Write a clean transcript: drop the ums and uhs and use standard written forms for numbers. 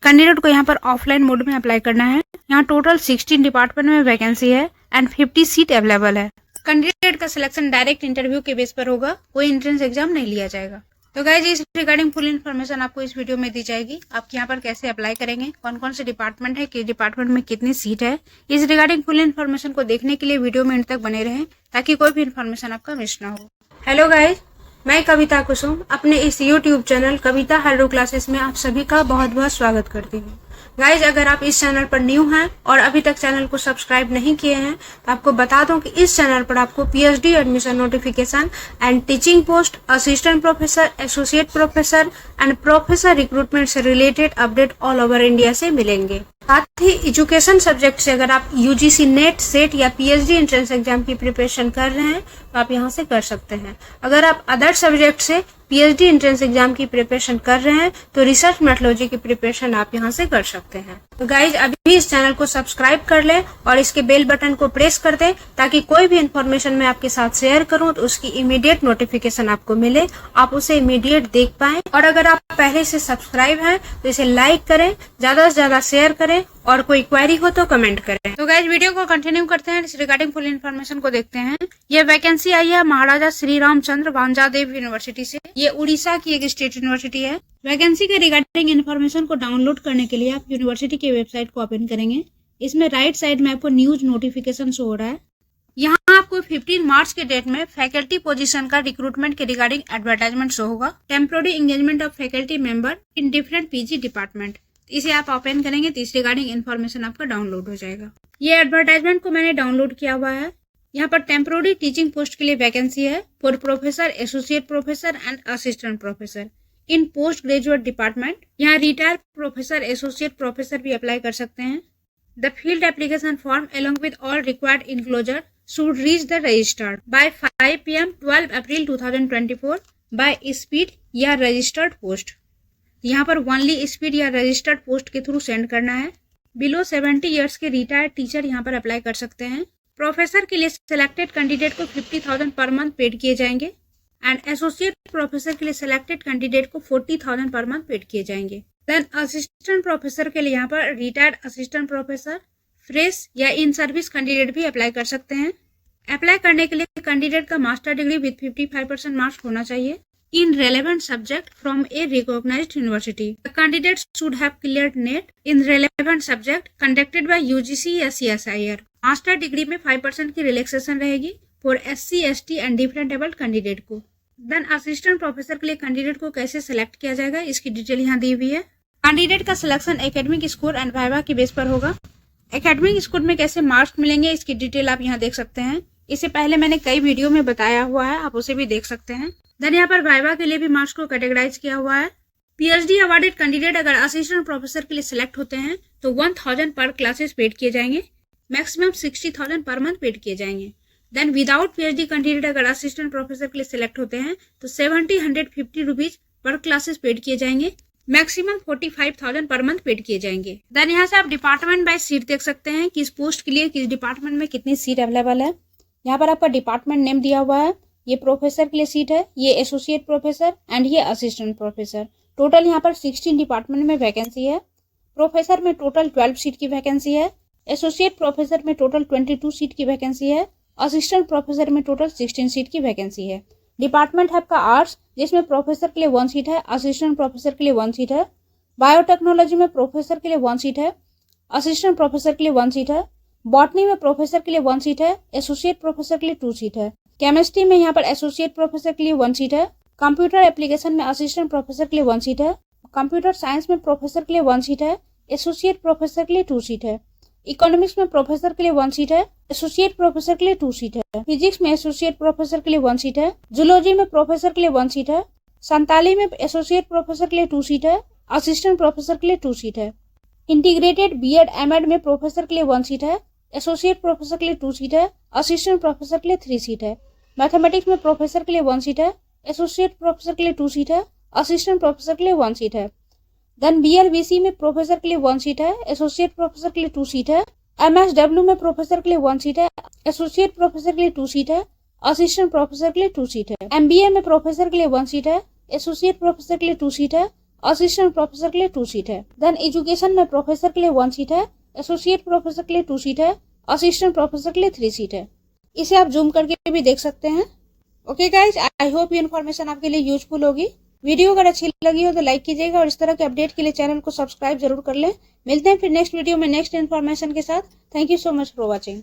Candidate को यहाँ पर ऑफलाइन मोड में अप्लाई करना है। यहाँ टोटल 16 डिपार्टमेंट में वैकेंसी है एंड 50 सीट अवेलेबल है। कैंडिडेट का सिलेक्शन डायरेक्ट इंटरव्यू के बेस पर होगा, कोई एंट्रेंस एग्जाम नहीं लिया जाएगा। तो गाइस इस रिगार्डिंग फुल इन्फॉर्मेशन आपको इस वीडियो में दी जाएगी। आप यहाँ पर कैसे अप्लाई करेंगे, कौन कौन से डिपार्टमेंट है, किस डिपार्टमेंट में कितनी सीट है, इस रिगार्डिंग फुल इन्फॉर्मेशन को देखने के लिए वीडियो में अंत तक बने रहें ताकि कोई भी इन्फॉर्मेशन आपका मिस ना हो। हेलो गाइस, मैं कविता कुसुम अपने इस यूट्यूब चैनल कविता हेलो क्लासेस में आप सभी का बहुत बहुत स्वागत करती हूँ। गाइज अगर आप इस चैनल पर न्यू हैं और अभी तक चैनल को सब्सक्राइब नहीं किए हैं तो आपको बता दूं कि इस चैनल पर आपको PhD admission notification and teaching post, assistant professor, associate professor and professor recruitment से related update all over India से मिलेंगे। साथ ही एजुकेशन सब्जेक्ट से अगर आप यूजीसी नेट, सेट या पीएचडी एंट्रेंस एग्जाम की प्रिपरेशन कर रहे हैं तो आप यहां से कर सकते हैं। अगर आप अदर सब्जेक्ट से पीएचडी एंट्रेंस एग्जाम की प्रिपरेशन कर रहे हैं तो रिसर्च मेथोडोलॉजी की प्रिपरेशन आप यहां से कर सकते हैं। तो गाइज अभी इस चैनल को सब्सक्राइब कर लें और इसके बेल बटन को प्रेस कर दें ताकि कोई भी इन्फॉर्मेशन मैं आपके साथ शेयर करूं तो उसकी इमीडिएट नोटिफिकेशन आपको मिले, आप उसे इमीडिएट देख पाएं। और अगर आप पहले से सब्सक्राइब हैं तो इसे लाइक करें, ज्यादा से ज्यादा शेयर करें और कोई क्वेरी हो तो कमेंट करें। तो गाइज वीडियो को कंटिन्यू करते हैं, इस रिगार्डिंग फुल इन्फॉर्मेशन को देखते हैं। ये वैकेंसी आई है महाराजा श्री रामचंद्र वांजादेव यूनिवर्सिटी से। ये उड़ीसा की एक स्टेट यूनिवर्सिटी है। वैकेंसी के रिगार्डिंग इन्फॉर्मेशन को डाउनलोड करने के लिए आप यूनिवर्सिटी की वेबसाइट को ओपन करेंगे। इसमें राइट साइड में आपको न्यूज नोटिफिकेशन शो हो रहा है। यहाँ आपको 15 मार्च के डेट में फैकल्टी पोजीशन का रिक्रूटमेंट के रिगार्डिंग एडवर्टाइजमेंट शो होगा। Temporary engagement of faculty member in different PG department. इसे आप ओपन करेंगे तो इस रिगार्डिंग इन्फॉर्मेशन आपका डाउनलोड हो जाएगा। ये एडवर्टाइजमेंट को मैंने डाउनलोड किया हुआ है। यहाँ पर टेम्पोररी टीचिंग पोस्ट के लिए वैकेंसी है for professor, associate professor and assistant professor in post graduate department. यहाँ रिटायर प्रोफेसर, एसोसिएट प्रोफेसर भी अप्लाई कर सकते हैं। The field application form along with all required enclosure should reach the registered by 5 PM 12 April 2024 by speed या registered post. यहाँ पर only speed या registered post के थ्रू सेंड करना है। बिलो 70 ईयर्स के रिटायर्ड टीचर यहाँ पर अप्लाई कर सकते हैं। प्रोफेसर के लिए सिलेक्टेड कैंडिडेट को 50,000 पर मंथ पेड किए जाएंगे एंड एसोसिएट प्रोफेसर के लिए सिलेक्टेड कैंडिडेट को 40,000 पर मंथ पेड किए जाएंगे। देन असिस्टेंट प्रोफेसर के लिए यहाँ पर रिटायर्ड असिस्टेंट प्रोफेसर, फ्रेश या इन सर्विस कैंडिडेट भी अप्लाई कर सकते हैं। अप्लाई करने के लिए कैंडिडेट का मास्टर डिग्री विद 55% मार्क्स होना चाहिए in relevant subject from a recognized university. The candidate should have cleared NET in relevant subject conducted by UGC या CSIR. मास्टर डिग्री में 5% की रिलैक्सेशन रहेगी for SC, ST and different abled candidate को। Then assistant professor के लिए candidate को कैसे select किया जाएगा इसकी डिटेल यहाँ दी हुई है। कैंडिडेट का selection academic score and viva के बेस पर होगा। एकेडमिक स्कोर में कैसे मार्क्स मिलेंगे इसकी डिटेल आप यहाँ देख सकते हैं। इससे पहले मैंने कई वीडियो में बताया हुआ है, आप उसे भी देख सकते हैं। देन यहाँ पर वाइवा के लिए भी मार्क्स को कैटेगराइज किया हुआ है। पीएचडी अवार्डेड कैंडिडेट अगर असिस्टेंट प्रोफेसर के लिए सिलेक्ट होते हैं तो 1000 पर क्लासेस पेड किए जाएंगे, मैक्सिमम 60,000 पर मंथ पेड किए जाएंगे। देन विदाउट पीएचडी कैंडिडेट अगर असिस्टेंट प्रोफेसर के लिए सिलेक्ट होते हैं तो 150 रुपीज पर क्लासेस पेड किए जाएंगे, मैक्सिमम 45,000 पर मंथ पेड किए जाएंगे। देन यहाँ से आप डिपार्टमेंट बाय सीट देख सकते हैं कि इस पोस्ट के लिए किस डिपार्टमेंट में कितनी सीट अवेलेबल है। यहाँ पर आपका डिपार्टमेंट नेम दिया हुआ है। ये प्रोफेसर के लिए सीट है, ये एसोसिएट प्रोफेसर एंड ये असिस्टेंट प्रोफेसर। टोटल यहाँ पर 16 डिपार्टमेंट में वैकेंसी है। प्रोफेसर में टोटल 12 सीट की वैकेंसी है, एसोसिएट प्रोफेसर में टोटल 22 सीट की वैकेंसी है, असिस्टेंट प्रोफेसर में टोटल 16 सीट की वैकेंसी है। डिपार्टमेंट है आपका आर्ट्स जिसमें प्रोफेसर के लिए 1 सीट है, असिस्टेंट प्रोफेसर के लिए 1 सीट है। बायोटेक्नोलॉजी में प्रोफेसर के लिए 1 सीट है, असिस्टेंट प्रोफेसर के लिए 1 सीट है। बॉटनी में प्रोफेसर के लिए 1 सीट है, एसोसिएट प्रोफेसर के लिए 2 सीट है। केमिस्ट्री में यहाँ पर एसोसिएट प्रोफेसर के लिए 1 सीट है। कंप्यूटर एप्लीकेशन में असिस्टेंट प्रोफेसर के लिए 1 सीट है। कंप्यूटर साइंस में प्रोफेसर के लिए 1 सीट है, एसोसिएट प्रोफेसर के लिए 2 सीट है। इकोनॉमिक्स में प्रोफेसर के लिए 1 सीट है, एसोसिएट प्रोफेसर के लिए 2 सीट है। फिजिक्स में एसोसिएट प्रोफेसर के लिए 1 सीट है। जूलॉजी में प्रोफेसर के लिए 1 सीट है। संताली में एसोसिएट प्रोफेसर के लिए 2 सीट है, असिस्टेंट प्रोफेसर के लिए 2 सीट है। इंटीग्रेटेड बीएड एमएड में प्रोफेसर के लिए 1 सीट है, एसोसिएट प्रोफेसर के लिए 2 सीट है, असिस्टेंट प्रोफेसर के लिए 3 सीट है। मैथमेटिक्स में प्रोफेसर के लिए 1 सीट है, एसोसिएट प्रोफेसर के लिए 2 सीट है, असिस्टेंट प्रोफेसर के लिए 1 सीट है। देन बीएलबीसी में प्रोफेसर के लिए 1 सीट है, एसोसिएट प्रोफेसर के लिए 2 सीट है। एमएसडब्ल्यू में प्रोफेसर के लिए 1 सीट है, एसोसिएट प्रोफेसर के लिए 2 सीट है, असिस्टेंट प्रोफेसर के लिए 2 सीट है। एमबीए में प्रोफेसर के लिए 1 सीट है, एसोसिएट प्रोफेसर के लिए 2 सीट है, असिस्टेंट प्रोफेसर के लिए 2 सीट है। देन एजुकेशन में प्रोफेसर के लिए 1 सीट है, एसोसिएट प्रोफेसर के लिए 2 सीट है, असिस्टेंट प्रोफेसर के लिए 3 सीट है। इसे आप जूम करके भी देख सकते हैं। ओके गाइज, आई होप ये इन्फॉर्मेशन आपके लिए यूजफुल होगी। वीडियो अगर अच्छी लगी हो तो लाइक कीजिएगा और इस तरह के अपडेट के लिए चैनल को सब्सक्राइब जरूर कर लें। मिलते हैं फिर नेक्स्ट वीडियो में नेक्स्ट इन्फॉर्मेशन के साथ। Thank you so much for watching.